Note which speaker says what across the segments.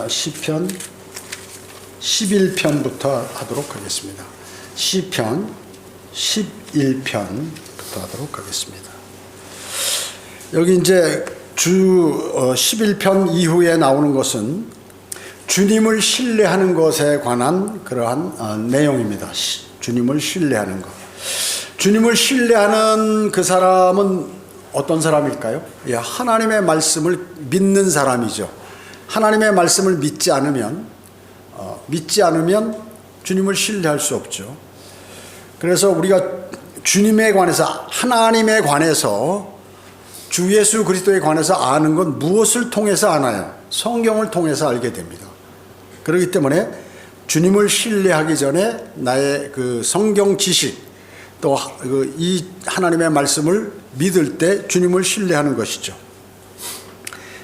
Speaker 1: 시편 11편부터 하도록 하겠습니다. 시편 11편부터 하도록 하겠습니다. 여기 이제 11편 이후에 나오는 것은 주님을 신뢰하는 것에 관한 그러한 내용입니다. 주님을 신뢰하는 것. 주님을 신뢰하는 그 사람은 어떤 사람일까요? 하나님의 말씀을 믿는 사람이죠. 하나님의 말씀을 믿지 않으면 주님을 신뢰할 수 없죠. 그래서 우리가 주님에 관해서, 하나님에 관해서, 주 예수 그리스도에 관해서 아는 건 무엇을 통해서 아나요? 성경을 통해서 알게 됩니다. 그렇기 때문에 주님을 신뢰하기 전에 나의 그 성경 지식, 또 이 하나님의 말씀을 믿을 때 주님을 신뢰하는 것이죠.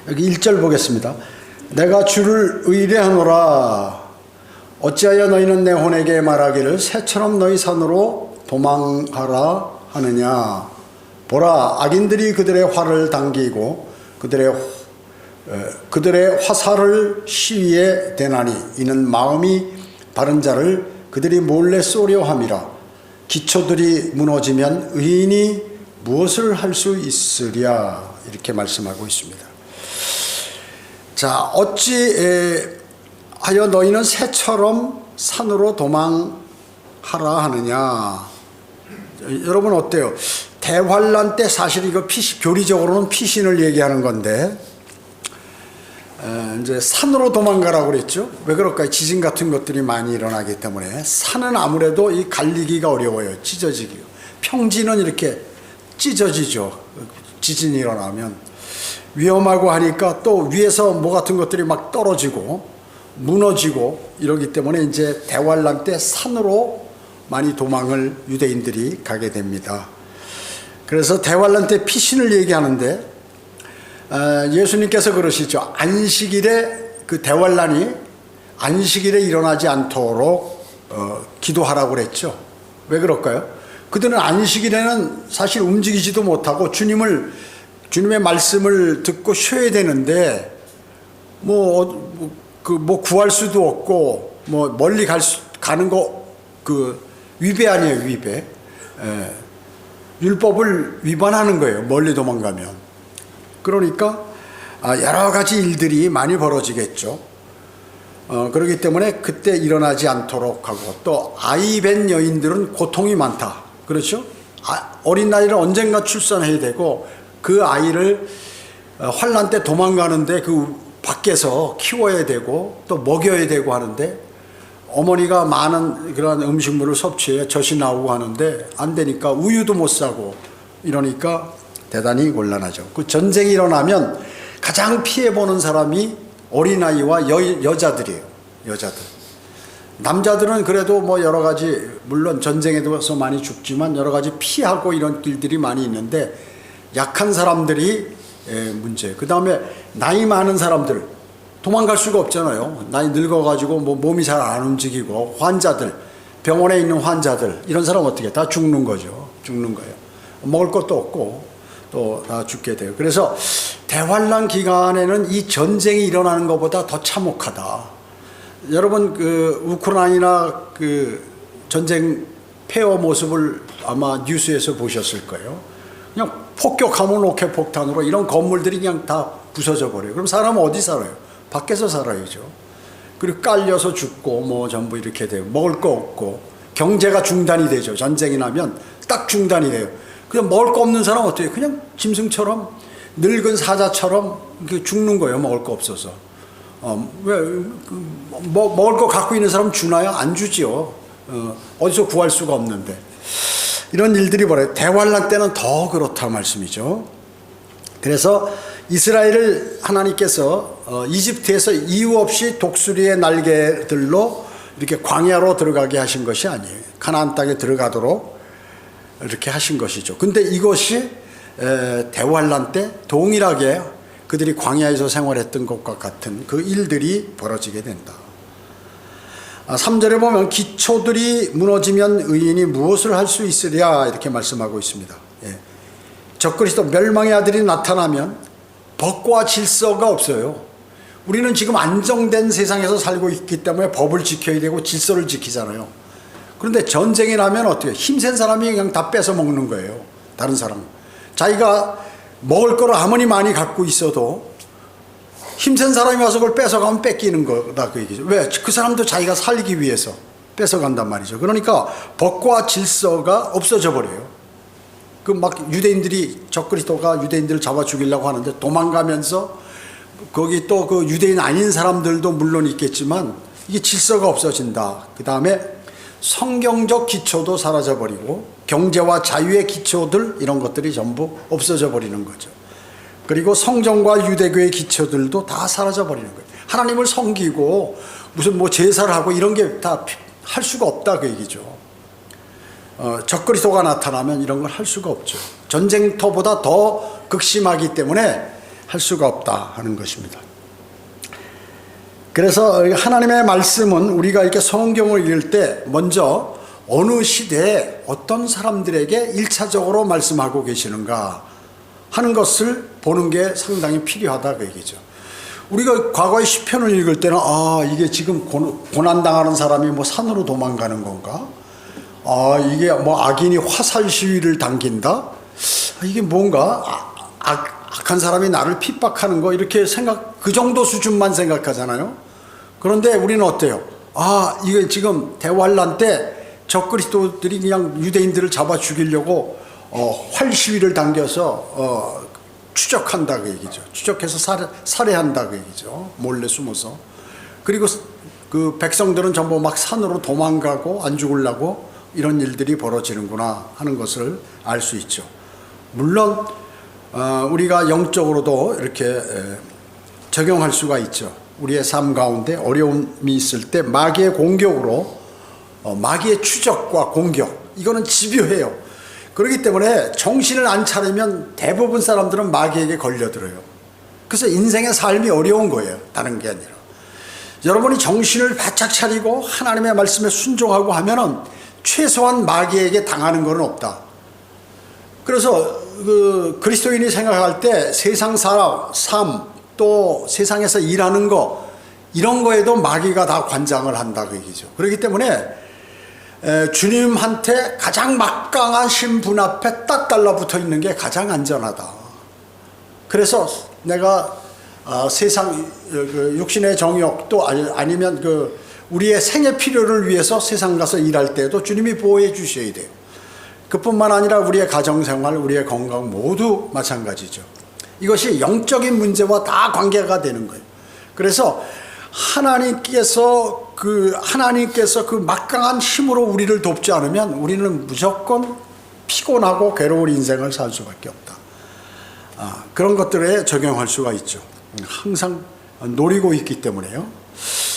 Speaker 1: 여기 1절 보겠습니다. 내가 주를 의뢰하노라. 어찌하여 너희는 내 혼에게 말하기를 새처럼 너희 산으로 도망하라 하느냐. 보라, 악인들이 그들의 활을 당기고 그들의 화살을 시위에 대나니 이는 마음이 바른 자를 그들이 몰래 쏘려 함이라. 기초들이 무너지면 의인이 무엇을 할 수 있으랴. 이렇게 말씀하고 있습니다. 자, 어찌하여 너희는 새처럼 산으로 도망하라 하느냐. 여러분 어때요? 대환란 때 사실 이거 교리적으로는 피신을 얘기하는 건데 이제 산으로 도망가라고 그랬죠. 왜 그럴까요? 지진 같은 것들이 많이 일어나기 때문에. 산은 아무래도 이 갈리기가 어려워요. 찢어지기요. 평지는 이렇게 찢어지죠. 지진이 일어나면 위험하고 하니까 또 위에서 뭐 같은 것들이 막 떨어지고 무너지고 이러기 때문에 이제 대환란 때 산으로 많이 도망을 유대인들이 가게 됩니다. 그래서 대환란 때 피신을 얘기하는데 예수님께서 그러시죠. 안식일에 그 대환란이 안식일에 일어나지 않도록 기도하라고 그랬죠. 왜 그럴까요? 그들은 안식일에는 사실 움직이지도 못하고 주님의 말씀을 듣고 쉬어야 되는데 뭐 구할 수도 없고 뭐 멀리 가는 거 그 위배 아니에요, 위배. 율법을 위반하는 거예요, 멀리 도망가면. 그러니까 여러 가지 일들이 많이 벌어지겠죠. 그렇기 때문에 그때 일어나지 않도록 하고, 또 아이 뵌 여인들은 고통이 많다. 그렇죠? 어린 나이를 언젠가 출산해야 되고 그 아이를 환란 때 도망가는데 그 밖에서 키워야 되고 또 먹여야 되고 하는데 어머니가 많은 그런 음식물을 섭취해 젖이 나오고 하는데 안 되니까 우유도 못 사고 이러니까 대단히 곤란하죠. 그 전쟁이 일어나면 가장 피해보는 사람이 어린아이와 여자들이에요. 여자들. 남자들은 그래도 뭐 여러 가지, 물론 전쟁에서 많이 죽지만 여러 가지 피하고 이런 길들이 많이 있는데 약한 사람들이 문제예요. 그 다음에 나이 많은 사람들, 도망갈 수가 없잖아요. 나이 늙어가지고 뭐 몸이 잘 안 움직이고, 환자들, 병원에 있는 환자들, 이런 사람 어떻게 다 죽는 거죠. 죽는 거예요. 먹을 것도 없고 또 다 죽게 돼요. 그래서 대환란 기간에는 이 전쟁이 일어나는 것보다 더 참혹하다. 여러분 그 우크라이나 그 전쟁 폐허 모습을 아마 뉴스에서 보셨을 거예요. 그냥 폭격하면 로켓 폭탄으로 이런 건물들이 그냥 다 부서져 버려요. 그럼 사람은 어디 살아요? 밖에서 살아야죠. 그리고 깔려서 죽고 뭐 전부 이렇게 돼요. 먹을 거 없고 경제가 중단이 되죠. 전쟁이 나면 딱 중단이 돼요. 그냥 먹을 거 없는 사람 어떻게 해요? 그냥 짐승처럼, 늙은 사자처럼 죽는 거예요. 먹을 거 없어서. 먹을 거 갖고 있는 사람 주나요? 안 주지요. 어디서 구할 수가 없는데. 이런 일들이 벌어요. 대환란 때는 더 그렇다 말씀이죠. 그래서 이스라엘을 하나님께서 이집트에서 이유 없이 독수리의 날개들로 이렇게 광야로 들어가게 하신 것이 아니에요. 가나안 땅에 들어가도록 이렇게 하신 것이죠. 근데 이것이 대환란 때 동일하게 그들이 광야에서 생활했던 것과 같은 그 일들이 벌어지게 된다. 3절에 보면 기초들이 무너지면 의인이 무엇을 할 수 있으랴 이렇게 말씀하고 있습니다. 적그리스도 멸망의 아들이 나타나면 법과 질서가 없어요. 우리는 지금 안정된 세상에서 살고 있기 때문에 법을 지켜야 되고 질서를 지키잖아요. 그런데 전쟁이 나면 어떻게 힘센 사람이 그냥 다 뺏어 먹는 거예요. 다른 사람. 자기가 먹을 거를 아무리 많이 갖고 있어도 힘센 사람이 와서 그걸 뺏어가면 뺏기는 거다 그 얘기죠. 왜? 그 사람도 자기가 살기 위해서 뺏어간단 말이죠. 그러니까 법과 질서가 없어져 버려요. 그 막 유대인들이 적그리스도가 유대인들을 잡아 죽이려고 하는데 도망가면서 거기 또 그 유대인 아닌 사람들도 물론 있겠지만 이게 질서가 없어진다. 그 다음에 성경적 기초도 사라져 버리고 경제와 자유의 기초들 이런 것들이 전부 없어져 버리는 거죠. 그리고 성전과 유대교의 기초들도 다 사라져 버리는 거예요. 하나님을 섬기고 무슨 뭐 제사를 하고 이런 게 다 할 수가 없다 그 얘기죠. 적그리스도가 나타나면 이런 걸 할 수가 없죠. 전쟁터보다 더 극심하기 때문에 할 수가 없다 하는 것입니다. 그래서 하나님의 말씀은 우리가 이렇게 성경을 읽을 때 먼저 어느 시대에 어떤 사람들에게 1차적으로 말씀하고 계시는가 하는 것을 보는 게 상당히 필요하다 그 얘기죠. 우리가 과거의 시편을 읽을 때는 이게 지금 고난당하는 사람이 뭐 산으로 도망가는 건가? 이게 뭐 악인이 화살 시위를 당긴다? 이게 뭔가 악한 사람이 나를 핍박하는 거 이렇게 그 정도 수준만 생각하잖아요. 그런데 우리는 어때요? 이게 지금 대환란 때 적그리스도들이 그냥 유대인들을 잡아 죽이려고 활 시위를 당겨서 추적한다 그 얘기죠. 추적해서 살해한다 그 얘기죠. 몰래 숨어서. 그리고 그 백성들은 전부 막 산으로 도망가고 안 죽으려고 이런 일들이 벌어지는구나 하는 것을 알 수 있죠. 물론 우리가 영적으로도 이렇게 적용할 수가 있죠. 우리의 삶 가운데 어려움이 있을 때 마귀의 공격으로 마귀의 추적과 공격 이거는 집요해요. 그렇기 때문에 정신을 안 차리면 대부분 사람들은 마귀에게 걸려들어요. 그래서 인생의 삶이 어려운 거예요. 다른 게 아니라. 여러분이 정신을 바짝 차리고 하나님의 말씀에 순종하고 하면은 최소한 마귀에게 당하는 건 없다. 그래서 그리스도인이 생각할 때 세상 삶 또 세상에서 일하는 거 이런 거에도 마귀가 다 관장을 한다 그 얘기죠. 그렇기 때문에 주님한테 가장 막강한 신분 앞에 딱 달라붙어 있는 게 가장 안전하다. 그래서 내가 세상 육신의 정욕 또 아니면 우리의 생애 필요를 위해서 세상 가서 일할 때도 주님이 보호해 주셔야 돼요. 그뿐만 아니라 우리의 가정생활, 우리의 건강 모두 마찬가지죠. 이것이 영적인 문제와 다 관계가 되는 거예요. 그래서 하나님께서 그 막강한 힘으로 우리를 돕지 않으면 우리는 무조건 피곤하고 괴로운 인생을 살 수밖에 없다. 그런 것들에 적용할 수가 있죠. 항상 노리고 있기 때문에요.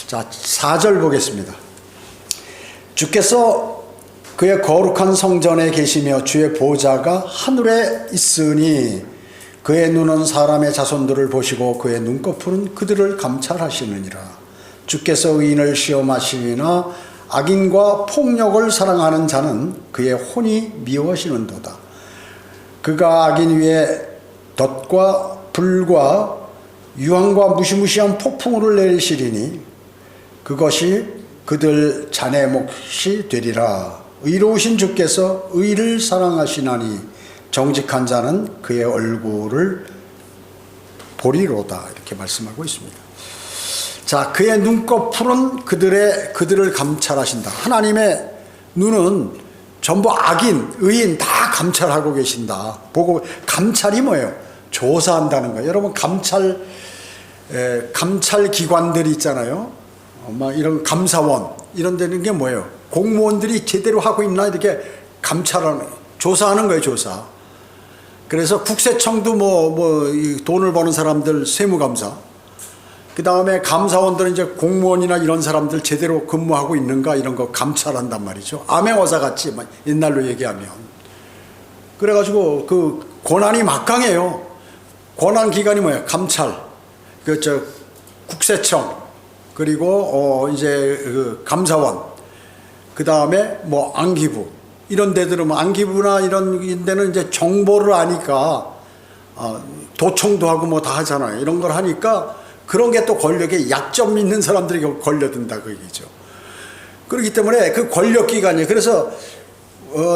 Speaker 1: 자, 4절 보겠습니다. 주께서 그의 거룩한 성전에 계시며 주의 보좌가 하늘에 있으니 그의 눈은 사람의 자손들을 보시고 그의 눈꺼풀은 그들을 감찰하시느니라. 주께서 의인을 시험하시나 악인과 폭력을 사랑하는 자는 그의 혼이 미워하시는도다. 그가 악인 위에 덫과 불과 유황과 무시무시한 폭풍우를 내리시리니 그것이 그들 자네 몫이 되리라. 의로우신 주께서 의를 사랑하시나니 정직한 자는 그의 얼굴을 보리로다. 이렇게 말씀하고 있습니다. 자, 그의 눈꺼풀은 그들을 감찰하신다. 하나님의 눈은 전부 악인, 의인 다 감찰하고 계신다. 보고 감찰이 뭐예요? 조사한다는 거예요. 여러분 감찰 기관들이 있잖아요. 막 이런 감사원 이런 데는 게 뭐예요? 공무원들이 제대로 하고 있나 이렇게 감찰하는 조사하는 거예요. 조사. 그래서 국세청도 돈을 버는 사람들 세무감사, 그 다음에 감사원들은 이제 공무원이나 이런 사람들 제대로 근무하고 있는가 이런 거 감찰한단 말이죠. 암행어사 같이 옛날로 얘기하면. 그래가지고 그 권한이 막강해요. 권한 기관이 뭐예요? 감찰, 국세청, 그리고 이제 감사원, 그 다음에 안기부 이런 데들은 안기부나 이런 데는 이제 정보를 아니까 도청도 하고 다 하잖아요. 이런 걸 하니까 그런 게 또 권력에 약점 있는 사람들이 걸려든다 그 얘기죠. 그렇기 때문에 그 권력기관이, 그래서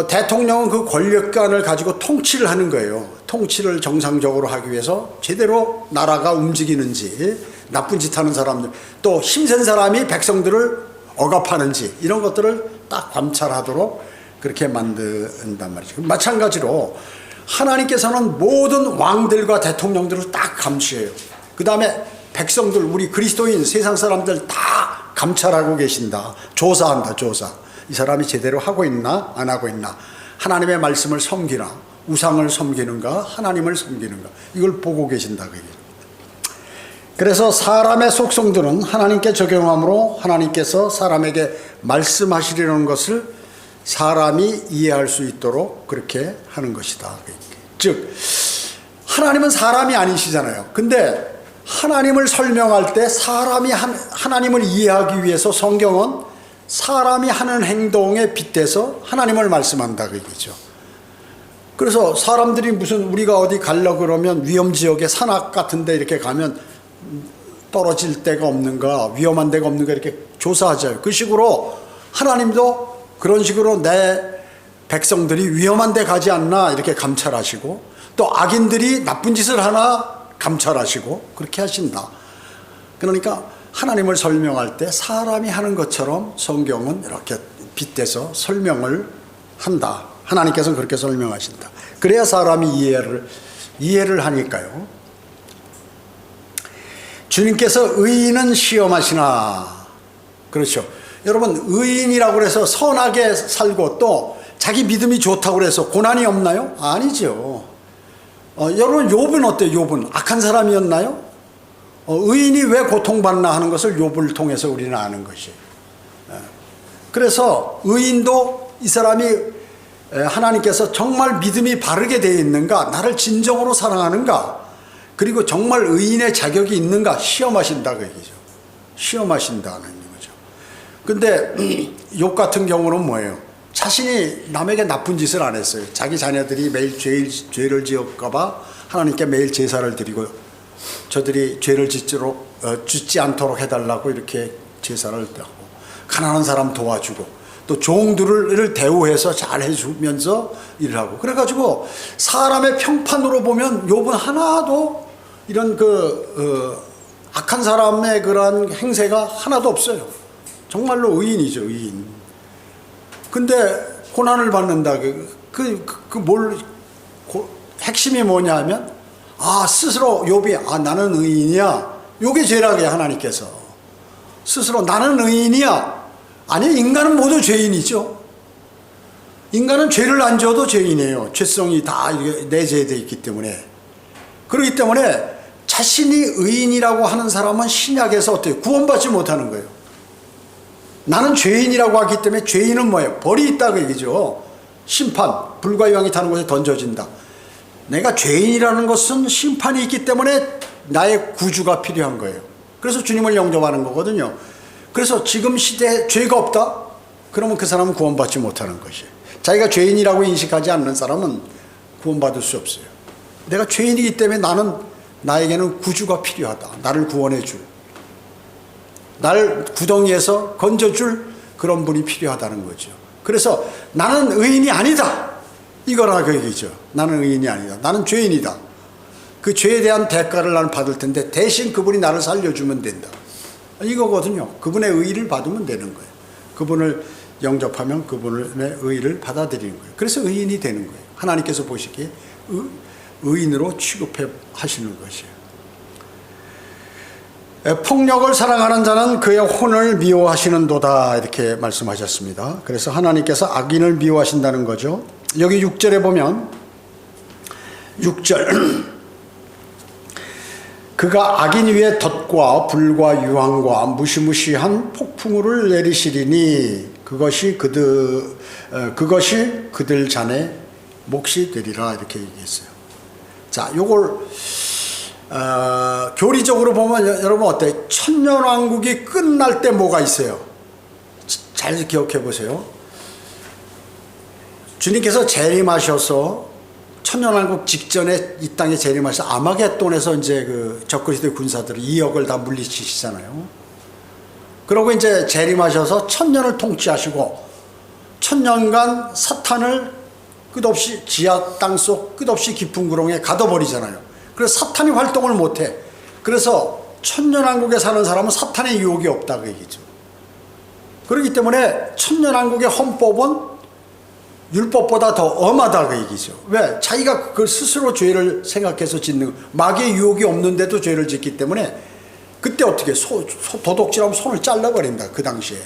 Speaker 1: 대통령은 그 권력기관을 가지고 통치를 하는 거예요. 통치를 정상적으로 하기 위해서 제대로 나라가 움직이는지, 나쁜 짓 하는 사람들, 또 힘센 사람이 백성들을 억압하는지, 이런 것들을 딱 관찰하도록 그렇게 만든단 말이죠. 마찬가지로 하나님께서는 모든 왕들과 대통령들을 딱 감시해요. 그 다음에 백성들, 우리 그리스도인 세상 사람들 다 감찰하고 계신다. 조사한다, 조사. 이 사람이 제대로 하고 있나 안 하고 있나, 하나님의 말씀을 섬기나 우상을 섬기는가 하나님을 섬기는가, 이걸 보고 계신다 그게. 그래서 사람의 속성들은 하나님께 적용함으로 하나님께서 사람에게 말씀하시려는 것을 사람이 이해할 수 있도록 그렇게 하는 것이다. 즉 하나님은 사람이 아니시잖아요. 근데 하나님을 설명할 때 사람이 하나님을 이해하기 위해서 성경은 사람이 하는 행동에 빗대서 하나님을 말씀한다 그 얘기죠. 그래서 사람들이 무슨, 우리가 어디 가려고 그러면 위험지역에 산악 같은 데 이렇게 가면 떨어질 데가 없는가, 위험한 데가 없는가 이렇게 조사하잖아요. 그 식으로 하나님도 그런 식으로 내 백성들이 위험한 데 가지 않나 이렇게 감찰하시고, 또 악인들이 나쁜 짓을 하나 감찰하시고 그렇게 하신다. 그러니까 하나님을 설명할 때 사람이 하는 것처럼 성경은 이렇게 빗대서 설명을 한다. 하나님께서는 그렇게 설명하신다. 그래야 사람이 이해를 하니까요. 주님께서 의인은 시험하시나. 그렇죠. 여러분, 의인이라고 해서 선하게 살고 또 자기 믿음이 좋다고 해서 고난이 없나요? 아니죠. 여러분, 욥은 어때요? 욥은 악한 사람이었나요? 의인이 왜 고통받나 하는 것을 욥을 통해서 우리는 아는 것이에요. 그래서 의인도 이 사람이 하나님께서 정말 믿음이 바르게 되어 있는가, 나를 진정으로 사랑하는가, 그리고 정말 의인의 자격이 있는가 시험하신다 그 얘기죠. 시험하신다는 거죠. 근데 욥 같은 경우는 뭐예요? 자신이 남에게 나쁜 짓을 안 했어요. 자기 자녀들이 매일 죄를 지을까 봐 하나님께 매일 제사를 드리고, 저들이 죄를 짓지 않도록 해달라고 이렇게 제사를 하고, 가난한 사람 도와주고, 또 종들을 대우해서 잘 해주면서 일을 하고, 그래가지고 사람의 평판으로 보면 욥은 하나도 이런 악한 사람의 그런 행세가 하나도 없어요. 정말로 의인이죠, 의인. 근데 고난을 받는다. 핵심이 뭐냐 하면, 스스로 욥이, 나는 의인이야. 요게 죄라게 하나님께서. 스스로 나는 의인이야. 아니, 인간은 모두 죄인이죠. 인간은 죄를 안 지어도 죄인이에요. 죄성이 다 내재되어 있기 때문에. 그렇기 때문에 자신이 의인이라고 하는 사람은 신약에서 어때요? 구원받지 못하는 거예요. 나는 죄인이라고 하기 때문에, 죄인은 뭐예요? 벌이 있다 그 얘기죠. 심판, 불과 유황이 타는 곳에 던져진다. 내가 죄인이라는 것은 심판이 있기 때문에 나의 구주가 필요한 거예요. 그래서 주님을 영접하는 거거든요. 그래서 지금 시대에 죄가 없다? 그러면 그 사람은 구원받지 못하는 것이에요. 자기가 죄인이라고 인식하지 않는 사람은 구원받을 수 없어요. 내가 죄인이기 때문에 나에게는 구주가 필요하다. 나를 구원해 줄, 나를 구덩이에서 건져줄 그런 분이 필요하다는 거죠. 그래서 나는 의인이 아니다, 이거라 그 얘기죠. 나는 의인이 아니다. 나는 죄인이다. 그 죄에 대한 대가를 나는 받을 텐데 대신 그분이 나를 살려주면 된다. 이거거든요. 그분의 의의를 받으면 되는 거예요. 그분을 영접하면 그분의 의의를 받아들이는 거예요. 그래서 의인이 되는 거예요. 하나님께서 보시기에 의인으로 취급해 하시는 것이에요. 폭력을 사랑하는 자는 그의 혼을 미워하시는도다, 이렇게 말씀하셨습니다. 그래서 하나님께서 악인을 미워하신다는 거죠. 여기 6절에 보면, 6절 그가 악인 위에 덫과 불과 유황과 무시무시한 폭풍우를 내리시리니 그것이 그들 잔의 몫이 되리라, 이렇게 얘기했어요. 자, 요걸 교리적으로 보면 여러분 어때요? 천년왕국이 끝날 때 뭐가 있어요? 잘 기억해 보세요. 주님께서 재림하셔서 천년왕국 직전에 이 땅에 재림하셔 아마겟돈에서 이제 그 적그리스도의 군사들을 2억을 다 물리치시잖아요. 그러고 이제 재림하셔서 천년을 통치하시고 천년간 사탄을 끝없이 지하 땅속 끝없이 깊은 구렁에 가둬버리잖아요. 그래서 사탄이 활동을 못해. 그래서 천년왕국에 사는 사람은 사탄의 유혹이 없다 그 얘기죠. 그렇기 때문에 천년왕국의 헌법은 율법보다 더 엄하다 그 얘기죠. 왜? 자기가 그 스스로 죄를 생각해서 짓는 마귀의 유혹이 없는데도 죄를 짓기 때문에 그때 어떻게 도둑질하면 손을 잘라버린다. 그 당시에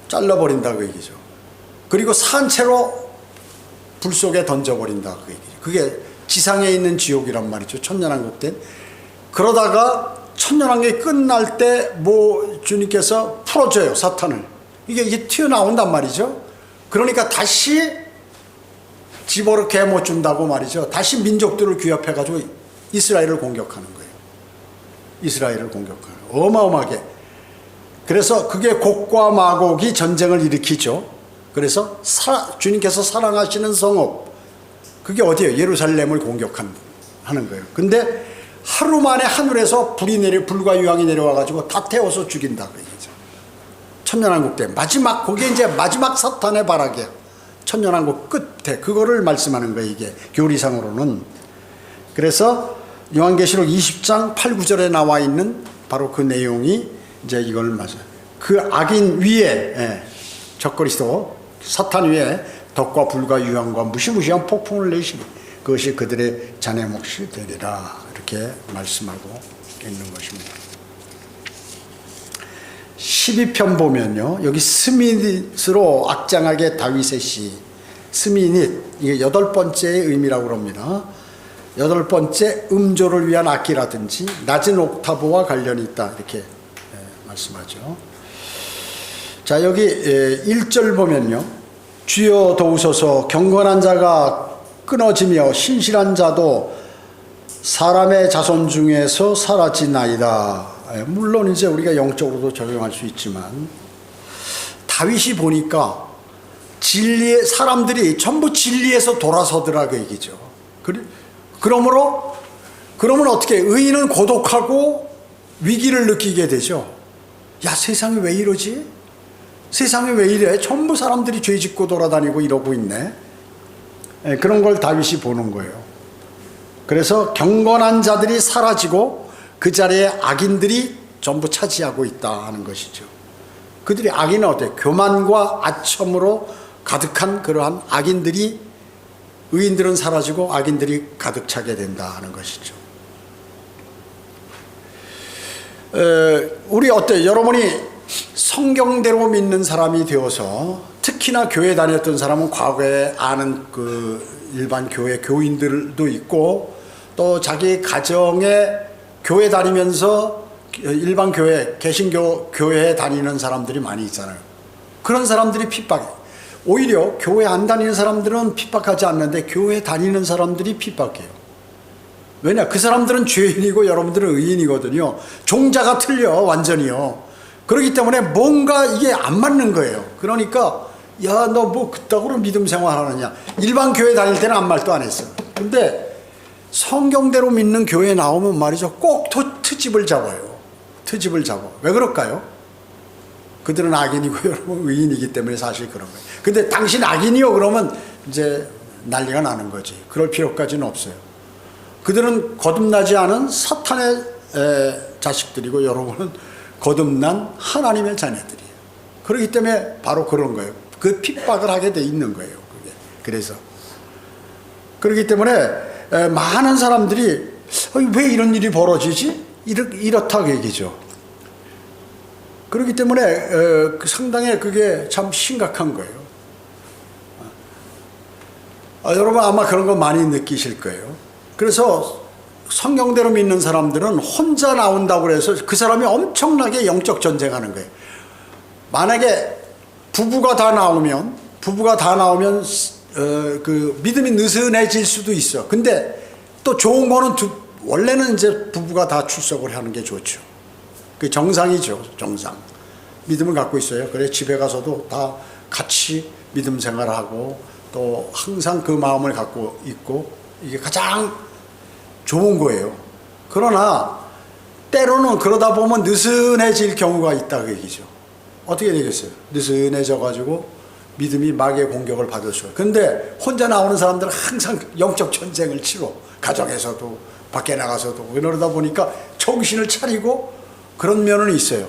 Speaker 1: 잘라버린다 그 얘기죠. 그리고 산채로 불 속에 던져버린다 그 얘기죠. 그게 지상에 있는 지옥이란 말이죠. 천년왕국 때. 그러다가 천년왕국이 끝날 때 뭐 주님께서 풀어줘요. 사탄을. 이게 튀어나온단 말이죠. 그러니까 다시 집어넣게 못 준다고 말이죠. 다시 민족들을 규합해가지고 이스라엘을 공격하는 거예요. 이스라엘을 공격하는 거예요. 어마어마하게. 그래서 그게 곡과 마곡이 전쟁을 일으키죠. 그래서 주님께서 사랑하시는 성읍, 그게 어디예요? 예루살렘을 공격하는 거예요. 근데 하루 만에 하늘에서 불과 유황이 내려와가지고 다 태워서 죽인다. 그 얘기죠. 천년왕국 때 마지막, 그게 이제 마지막 사탄의 발악이야. 천년왕국 끝에 그거를 말씀하는 거예요. 이게 교리상으로는. 그래서 요한계시록 20장 8, 9절에 나와 있는 바로 그 내용이 이제 이걸 말해요. 그 악인 위에 적그리스도 사탄 위에 덕과 불과 유황과 무시무시한 폭풍을 내시니 그것이 그들의 자네 몫이 되리라. 이렇게 말씀하고 있는 것입니다. 12편 보면요. 여기 스미닛으로 악장하게 다윗의 시. 스미닛. 이게 8번째의 의미라고 그럽니다. 8번째 음조를 위한 악기라든지 낮은 옥타브와 관련이 있다. 이렇게 말씀하죠. 자, 여기 1절 보면요. 주여 도우소서 경건한 자가 끊어지며 신실한 자도 사람의 자손 중에서 사라지나이다. 물론 이제 우리가 영적으로도 적용할 수 있지만 다윗이 보니까 사람들이 전부 진리에서 돌아서더라 그 얘기죠. 그러면 어떻게 의인은 고독하고 위기를 느끼게 되죠. 야, 세상이 왜 이러지? 세상이 왜 이래? 전부 사람들이 죄 짓고 돌아다니고 이러고 있네. 그런 걸 다윗이 보는 거예요. 그래서 경건한 자들이 사라지고 그 자리에 악인들이 전부 차지하고 있다 하는 것이죠. 그들이 악인은 어때요? 교만과 아첨으로 가득한 그러한 악인들이, 의인들은 사라지고 악인들이 가득 차게 된다 하는 것이죠. 우리 어때요? 여러분이 성경대로 믿는 사람이 되어서 특히나 교회 다녔던 사람은 과거에 아는 그 일반 교회 교인들도 있고 또 자기 가정에 교회 다니면서 일반 교회, 개신교 교회에 다니는 사람들이 많이 있잖아요. 그런 사람들이 핍박해. 오히려 교회 안 다니는 사람들은 핍박하지 않는데 교회 다니는 사람들이 핍박해요. 왜냐? 그 사람들은 죄인이고 여러분들은 의인이거든요. 종자가 틀려 완전히요. 그렇기 때문에 뭔가 이게 안 맞는 거예요. 그러니까 야, 너 뭐 그따구로 믿음 생활하느냐. 일반 교회 다닐 때는 아무 말도 안 했어요. 근데 성경대로 믿는 교회에 나오면 말이죠. 꼭 트집을 잡아요. 트집을 잡아. 왜 그럴까요? 그들은 악인이고 여러분 의인이기 때문에 사실 그런 거예요. 근데 당신 악인이요? 그러면 이제 난리가 나는 거지. 그럴 필요까지는 없어요. 그들은 거듭나지 않은 사탄의 자식들이고 여러분은 거듭난 하나님의 자녀들이에요. 그렇기 때문에 바로 그런 거예요. 그 핍박을 하게 돼 있는 거예요. 그게. 그래서 그렇기 때문에 많은 사람들이 왜 이런 일이 벌어지지? 이렇다 그 얘기죠. 그렇기 때문에 상당히 그게 참 심각한 거예요. 여러분 아마 그런 거 많이 느끼실 거예요. 그래서 성경대로 믿는 사람들은 혼자 나온다고 해서 그 사람이 엄청나게 영적 전쟁하는 거예요. 만약에 부부가 다 나오면 그 믿음이 느슨해질 수도 있어. 근데 또 좋은 거는 원래는 이제 부부가 다 출석을 하는 게 좋죠. 그 정상이죠. 정상. 믿음을 갖고 있어요. 그래 집에 가서도 다 같이 믿음 생활하고 또 항상 그 마음을 갖고 있고 이게 가장 좋은 거예요. 그러나 때로는 그러다 보면 느슨해질 경우가 있다 그 얘기죠. 어떻게 되겠어요? 느슨해져 가지고 믿음이 마귀의 공격을 받을 수가. 근데 혼자 나오는 사람들은 항상 영적 전쟁을 치러 가정에서도 밖에 나가서도 이러다 보니까 정신을 차리고 그런 면은 있어요.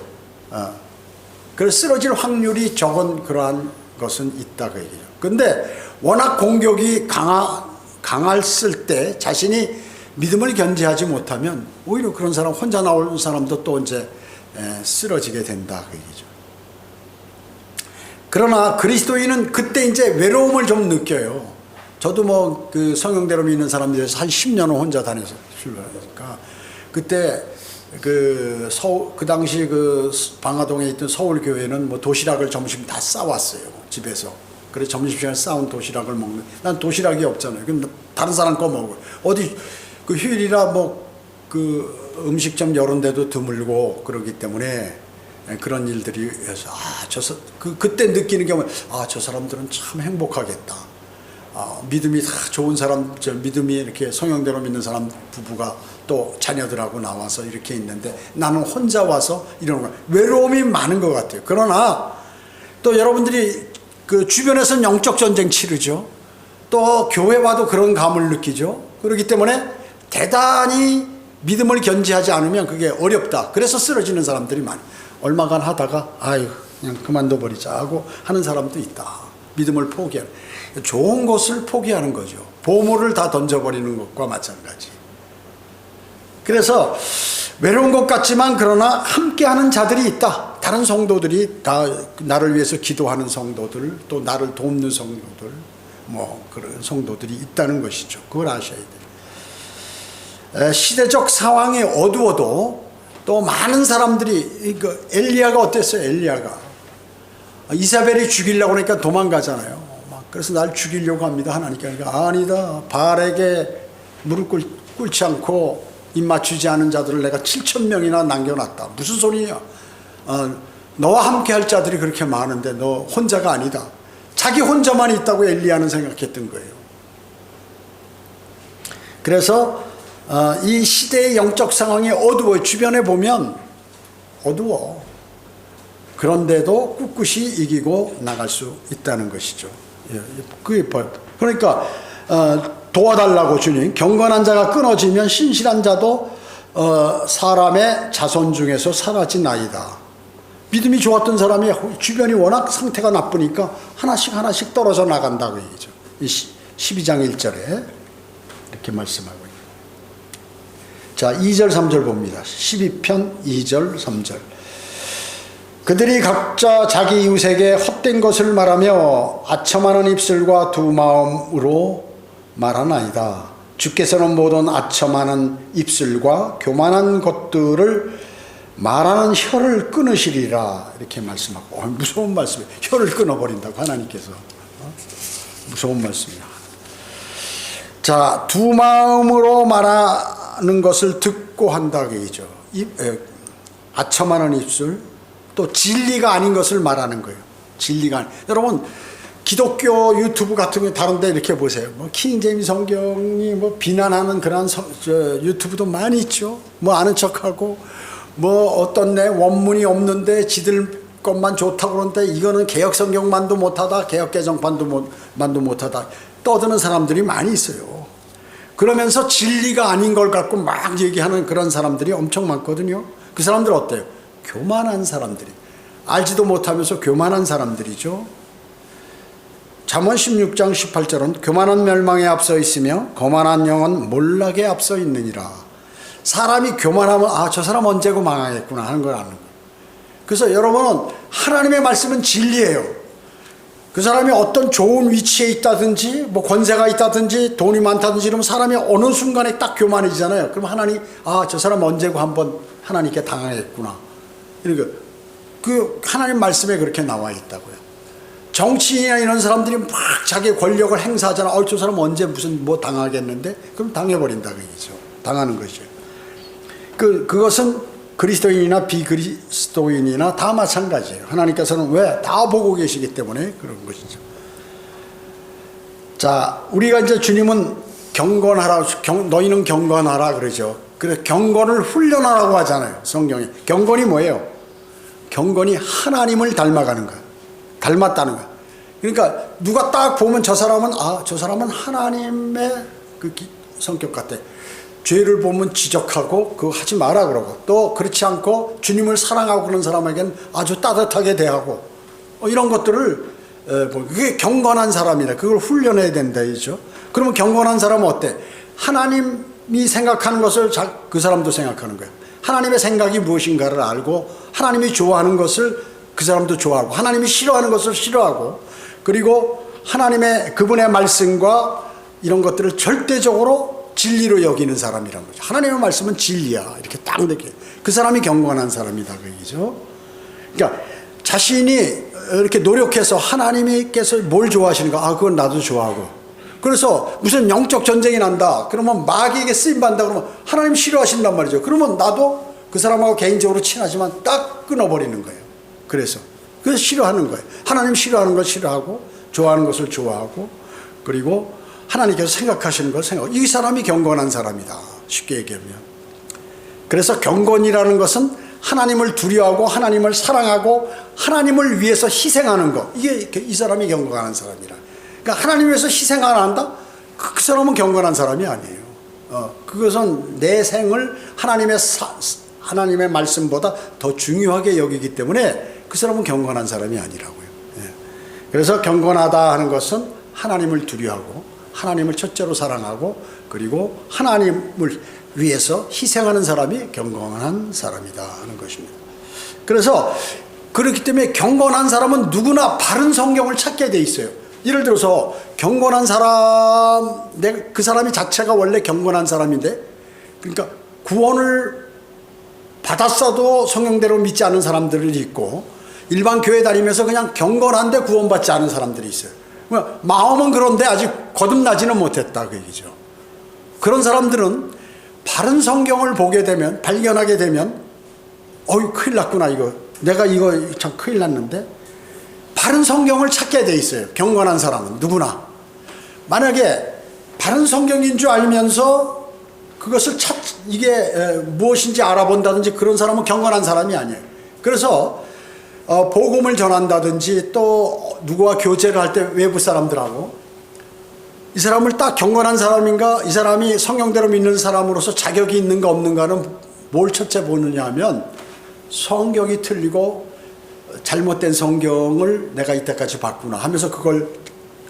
Speaker 1: 그래서 쓰러질 확률이 적은 그러한 것은 있다 그 얘기죠. 근데 워낙 공격이 강했을 때 자신이 믿음을 견제하지 못하면 오히려 그런 사람 혼자 나오는 사람도 또 이제 쓰러지게 된다 그 얘기죠. 그러나 그리스도인은 그때 이제 외로움을 좀 느껴요. 저도 뭐 그 성령대로 믿는 사람들에서 한 10년을 혼자 다녀서 출발하니까 그때 그 당시 그 방화동에 있던 서울교회는 뭐 도시락을 점심 다 싸왔어요. 집에서. 그래서 점심시간에 싸운 도시락을 먹는. 난 도시락이 없잖아요. 그럼 다른 사람 거 먹어요. 어디 그 휴일이라 뭐 그 음식점 여러 데도 드물고 그러기 때문에 그런 일들이 해서 그때 느끼는 게 저 사람들은 참 행복하겠다. 믿음이 다 좋은 사람, 믿음이 이렇게 성령대로 믿는 사람 부부가 또 자녀들하고 나와서 이렇게 있는데 나는 혼자 와서 이러는 거야. 외로움이 많은 것 같아요. 그러나 또 여러분들이 그 주변에서는 영적 전쟁 치르죠. 또 교회 와도 그런 감을 느끼죠. 그렇기 때문에 대단히 믿음을 견지하지 않으면 그게 어렵다. 그래서 쓰러지는 사람들이 많아요. 얼마간 하다가 그냥 그만둬 버리자 하고 하는 사람도 있다. 믿음을 포기하는. 좋은 것을 포기하는 거죠. 보물을 다 던져버리는 것과 마찬가지. 그래서 외로운 것 같지만 그러나 함께하는 자들이 있다. 다른 성도들이 다 나를 위해서 기도하는 성도들, 또 나를 돕는 성도들, 뭐 그런 성도들이 있다는 것이죠. 그걸 아셔야 돼요. 시대적 상황이 어두워도 또 많은 사람들이 엘리야가 어땠어요? 엘리야가 이사벨이 죽이려고 하니까 도망가잖아요. 그래서 날 죽이려고 합니다. 하나님께. 그러니까 아니다. 바알에게 무릎 꿇지 않고 입 맞추지 않은 자들을 내가 7,000명이나 남겨놨다. 무슨 소리냐? 너와 함께 할 자들이 그렇게 많은데 너 혼자가 아니다. 자기 혼자만 있다고 엘리야는 생각했던 거예요. 그래서 이 시대의 영적 상황이 어두워요. 주변에 보면 어두워. 그런데도 꿋꿋이 이기고 나갈 수 있다는 것이죠. 그러니까 도와달라고 주님. 경건한 자가 끊어지면 신실한 자도 사람의 자손 중에서 사라지나이다. 믿음이 좋았던 사람이 주변이 워낙 상태가 나쁘니까 하나씩 떨어져 나간다고 얘기죠. 12장 1절에 이렇게 말씀하고 있습니다. 자, 2절 3절 봅니다. 12편 2절 3절. 그들이 각자 자기 이웃에게 헛된 것을 말하며 아첨하는 입술과 두 마음으로 말하나이다. 주께서는 모든 아첨하는 입술과 교만한 것들을 말하는 혀를 끊으시리라. 이렇게 말씀하고 무서운 말씀이에요. 혀를 끊어버린다고 하나님께서. 무서운 말씀이야. 자, 두 마음으로 말하는 것을 듣고 한다 그얘기죠. 아첨하는 입술, 또 진리가 아닌 것을 말하는 거예요. 진리가 아닌. 여러분 기독교 유튜브 같은 거 다른데 이렇게 보세요. 뭐 킹제임스 성경이 뭐 비난하는 그런 유튜브도 많이 있죠. 뭐 아는 척하고 뭐 어떤 내 원문이 없는데 지들 것만 좋다고 그러는데 이거는 개혁 성경만도 못하다, 개혁 개정판도 못하다 떠드는 사람들이 많이 있어요. 그러면서 진리가 아닌 걸 갖고 막 얘기하는 그런 사람들이 엄청 많거든요. 그 사람들 어때요? 교만한 사람들이. 알지도 못하면서 교만한 사람들이죠. 잠언 16장 18절은 교만한 멸망에 앞서 있으며 거만한 영은 몰락에 앞서 있느니라. 사람이 교만하면 저 사람 언제고 망하겠구나 하는 걸 아는 거예요. 그래서 여러분은 하나님의 말씀은 진리예요. 그 사람이 어떤 좋은 위치에 있다든지 뭐 권세가 있다든지 돈이 많다든지 이러면 사람이 어느 순간에 딱 교만해지잖아요. 그럼 하나님 저 사람 언제고 한번 하나님께 당하겠구나. 그러니까 그 하나님 말씀에 그렇게 나와 있다고요. 정치인이나 이런 사람들이 막 자기 권력을 행사하잖아. 저 사람 언제 무슨 뭐 당하겠는데? 그럼 당해버린다 그 얘기죠. 당하는 것이죠. 그것은 그리스도인이나 비그리스도인이나 다 마찬가지예요. 하나님께서는 왜? 다 보고 계시기 때문에 그런 것이죠. 자, 우리가 이제 주님은 경건하라, 너희는 경건하라 그러죠. 그래서 경건을 훈련하라고 하잖아요, 성경에. 경건이 뭐예요? 경건이 하나님을 닮아가는 거야. 닮았다는 거야. 그러니까 누가 딱 보면 저 사람은 저 사람은 하나님의 그 성격 같아. 죄를 보면 지적하고 그거 하지 마라 그러고, 또 그렇지 않고 주님을 사랑하고 그런 사람에겐 아주 따뜻하게 대하고, 이런 것들을 그게 경건한 사람이다. 그걸 훈련해야 된다 이죠. 그러면 경건한 사람은 어때? 하나님이 생각하는 것을 그 사람도 생각하는 거야. 하나님의 생각이 무엇인가를 알고, 하나님이 좋아하는 것을 그 사람도 좋아하고, 하나님이 싫어하는 것을 싫어하고, 그리고 하나님의 그분의 말씀과 이런 것들을 절대적으로 진리로 여기는 사람이란 거죠. 하나님의 말씀은 진리야, 이렇게 딱 느껴요. 그 사람이 경건한 사람이다 그 얘기죠. 그러니까 자신이 이렇게 노력해서 하나님께서 뭘 좋아하시는가, 그건 나도 좋아하고, 그래서 무슨 영적 전쟁이 난다 그러면 마귀에게 쓰임받는다 그러면 하나님 싫어하신단 말이죠. 그러면 나도 그 사람하고 개인적으로 친하지만 딱 끊어버리는 거예요. 그래서 싫어하는 거예요. 하나님 싫어하는 걸 싫어하고, 좋아하는 것을 좋아하고, 그리고 하나님께서 생각하시는 걸 생각하고. 이 사람이 경건한 사람이다, 쉽게 얘기하면. 그래서 경건이라는 것은 하나님을 두려워하고, 하나님을 사랑하고, 하나님을 위해서 희생하는 것, 이게 이 사람이 경건한 사람이라. 그러니까 하나님 위해서 희생 안 한다? 그 사람은 경건한 사람이 아니에요. 그것은 내 생을 하나님의 말씀보다 더 중요하게 여기기 때문에 그 사람은 경건한 사람이 아니라고요. 그래서 경건하다 하는 것은 하나님을 두려워하고, 하나님을 첫째로 사랑하고, 그리고 하나님을 위해서 희생하는 사람이 경건한 사람이다 하는 것입니다. 그래서 그렇기 때문에 경건한 사람은 누구나 바른 성경을 찾게 돼 있어요. 예를 들어서 경건한 사람, 그 사람이 자체가 원래 경건한 사람인데, 그러니까 구원을 받았어도 성경대로 믿지 않은 사람들이 있고, 일반 교회 다니면서 그냥 경건한데 구원받지 않은 사람들이 있어요. 마음은 그런데 아직 거듭나지는 못했다 그 얘기죠. 그런 사람들은 바른 성경을 보게 되면, 발견하게 되면, 큰일 났구나, 내가 이거 참 큰일 났는데, 바른 성경을 찾게 돼 있어요. 경건한 사람은 누구나. 만약에 바른 성경인 줄 알면서 그것을 이게 무엇인지 알아본다든지 그런 사람은 경건한 사람이 아니에요. 그래서 복음을 전한다든지 또 누구와 교제를 할 때 외부 사람들하고, 이 사람을 딱 경건한 사람인가, 이 사람이 성경대로 믿는 사람으로서 자격이 있는가 없는가는 뭘 첫째 보느냐 하면, 성경이 틀리고 잘못된 성경을 내가 이때까지 봤구나 하면서 그걸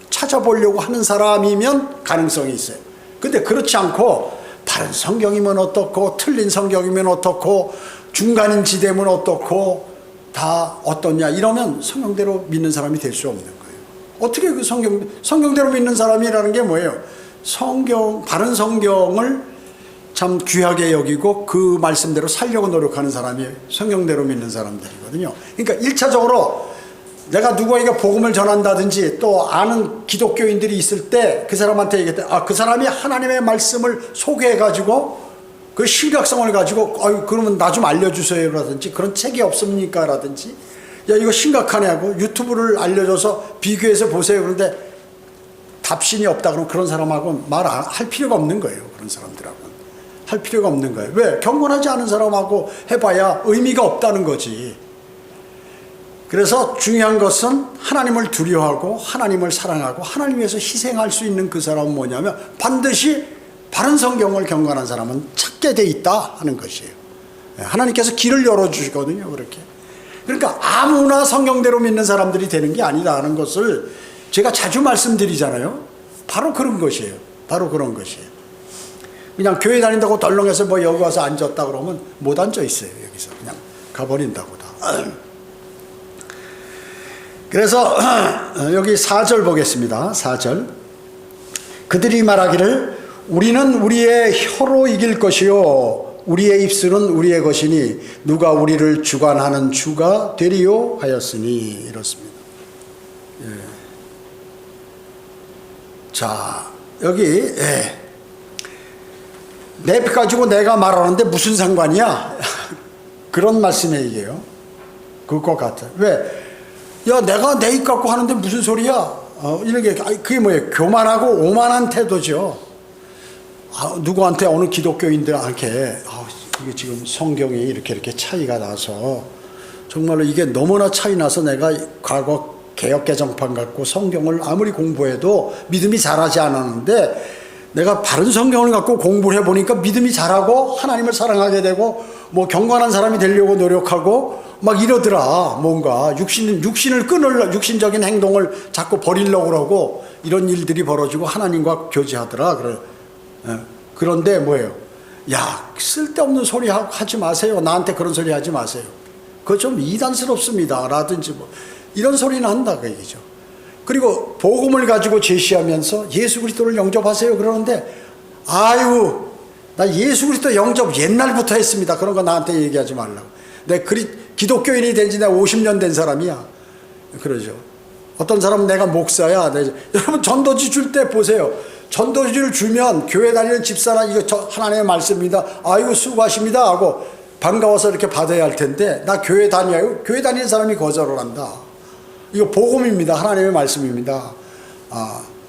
Speaker 1: 찾아보려고 하는 사람이면 가능성이 있어요. 근데 그렇지 않고 다른 성경이면 어떻고, 틀린 성경이면 어떻고, 중간인 지대면 어떻고, 다 어떻냐 이러면 성경대로 믿는 사람이 될 수 없는 거예요. 어떻게 그 성경대로 믿는 사람이라는 게 뭐예요? 바른 성경을 참 귀하게 여기고 그 말씀대로 살려고 노력하는 사람이 성경대로 믿는 사람들이거든요. 그러니까 1차적으로 내가 누구에게 복음을 전한다든지 또 아는 기독교인들이 있을 때 그 사람한테 얘기할 때, 그 사람이 하나님의 말씀을 소개해가지고 그 심각성을 가지고 그러면 나 좀 알려주세요 라든지, 그런 책이 없습니까 라든지, 야 이거 심각하네 하고 유튜브를 알려줘서 비교해서 보세요 그런데 답신이 없다 그러면 그런 사람하고 말 할 필요가 없는 거예요. 그런 사람들하고는 할 필요가 없는 거예요. 왜? 경건하지 않은 사람하고 해봐야 의미가 없다는 거지. 그래서 중요한 것은 하나님을 두려워하고 하나님을 사랑하고 하나님 위해서 희생할 수 있는 그 사람은 뭐냐면 반드시 바른 성경을 경건한 사람은 찾게 돼 있다 하는 것이에요. 하나님께서 길을 열어주시거든요. 그렇게. 그러니까 아무나 성경대로 믿는 사람들이 되는 게 아니다 하는 것을 제가 자주 말씀드리잖아요. 바로 그런 것이에요. 바로 그런 것이에요. 그냥 교회 다닌다고 덜렁해서 여기 와서 앉았다 그러면 못 앉아 있어요. 여기서 그냥 가버린다고 다. 그래서 여기 4절 보겠습니다. 4절. 그들이 말하기를 우리는 우리의 혀로 이길 것이요 우리의 입술은 우리의 것이니 누가 우리를 주관하는 주가 되리요 하였으니, 이렇습니다. 자, 여기 내 가지고 내가 말하는데 무슨 상관이야? 그런 말씀의 얘기예요. 그것 같아. 왜? 야, 내가 내 입 갖고 하는데 무슨 소리야? 이렇게 그게 뭐예요? 교만하고 오만한 태도죠. 누구한테 어느 기독교인들한테 이게 지금 성경이 이렇게 차이가 나서 정말로 이게 너무나 차이 나서 내가 과거 개혁개정판 갖고 성경을 아무리 공부해도 믿음이 자라지 않았는데 내가 바른 성경을 갖고 공부를 해보니까 믿음이 자라고 하나님을 사랑하게 되고 뭐 경건한 사람이 되려고 노력하고 막 이러더라. 뭔가 육신을 끊으려 육신적인 행동을 자꾸 버리려고 그러고 이런 일들이 벌어지고 하나님과 교제하더라. 그런데 뭐예요? 야, 쓸데없는 소리 하지 마세요. 나한테 그런 소리 하지 마세요. 그거 좀 이단스럽습니다. 라든지 뭐 이런 소리는 한다 그 얘기죠. 그리고 복음을 가지고 제시하면서 예수 그리스도를 영접하세요 그러는데 아유, 나 예수 그리스도 영접 옛날부터 했습니다. 그런 거 나한테 얘기하지 말라고. 내가 기독교인이 된 지 내가 50년 된 사람이야. 그러죠. 어떤 사람은 내가 목사야. 여러분 전도지 줄 때 보세요. 전도지를 주면 교회 다니는 집사나 이거 하나님의 말씀입니다. 아이고 수고하십니다 하고 반가워서 이렇게 받아야 할 텐데 나 교회 다녀요. 교회 다니는 사람이 거절을 한다. 이거 복음입니다. 하나님의 말씀입니다.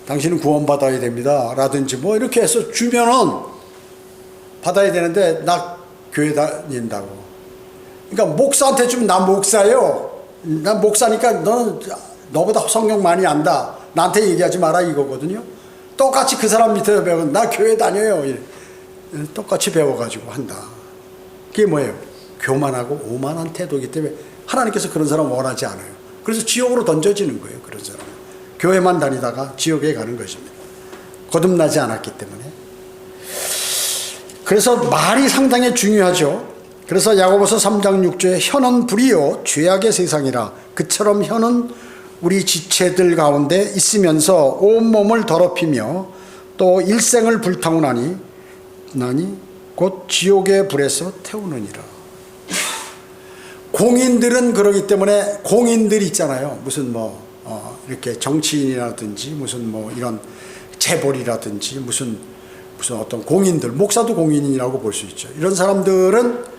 Speaker 1: 당신은 구원받아야 됩니다. 라든지 뭐 이렇게 해서 주면은 받아야 되는데 나 교회 다닌다고. 그러니까 목사한테 주면 나 목사요. 난 목사니까 너는 너보다 성경 많이 안다. 나한테 얘기하지 마라 이거거든요. 똑같이 그 사람 밑에서 배우면 나 교회 다녀요. 똑같이 배워가지고 한다. 그게 뭐예요? 교만하고 오만한 태도이기 때문에 하나님께서 그런 사람 원하지 않아요. 그래서 지옥으로 던져지는 거예요. 그런 사람은. 교회만 다니다가 지옥에 가는 것입니다. 거듭나지 않았기 때문에. 그래서 말이 상당히 중요하죠. 그래서 야고보서 3장 6절에 혀는 불이요 죄악의 세상이라 그처럼 혀는 우리 지체들 가운데 있으면서 온몸을 더럽히며 또 일생을 불타오나니 곧 지옥의 불에서 태우느니라. 공인들은 그러기 때문에 공인들 있잖아요. 무슨 이렇게 정치인이라든지 무슨 이런 재벌이라든지 무슨 어떤 공인들, 목사도 공인이라고 볼 수 있죠. 이런 사람들은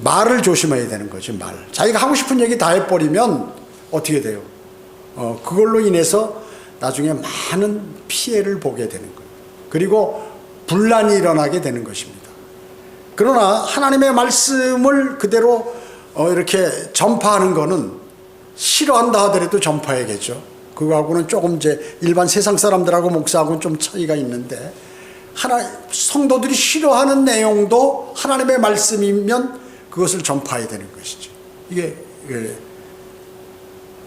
Speaker 1: 말을 조심해야 되는 거지. 말. 자기가 하고 싶은 얘기 다 해버리면 어떻게 돼요? 그걸로 인해서 나중에 많은 피해를 보게 되는 거예요. 그리고 분란이 일어나게 되는 것입니다. 그러나 하나님의 말씀을 그대로 이렇게 전파하는 거는 싫어한다 하더라도 전파해야겠죠. 그거하고는 조금 이제 일반 세상 사람들하고 목사하고는 좀 차이가 있는데 성도들이 싫어하는 내용도 하나님의 말씀이면 그것을 전파해야 되는 것이죠. 이게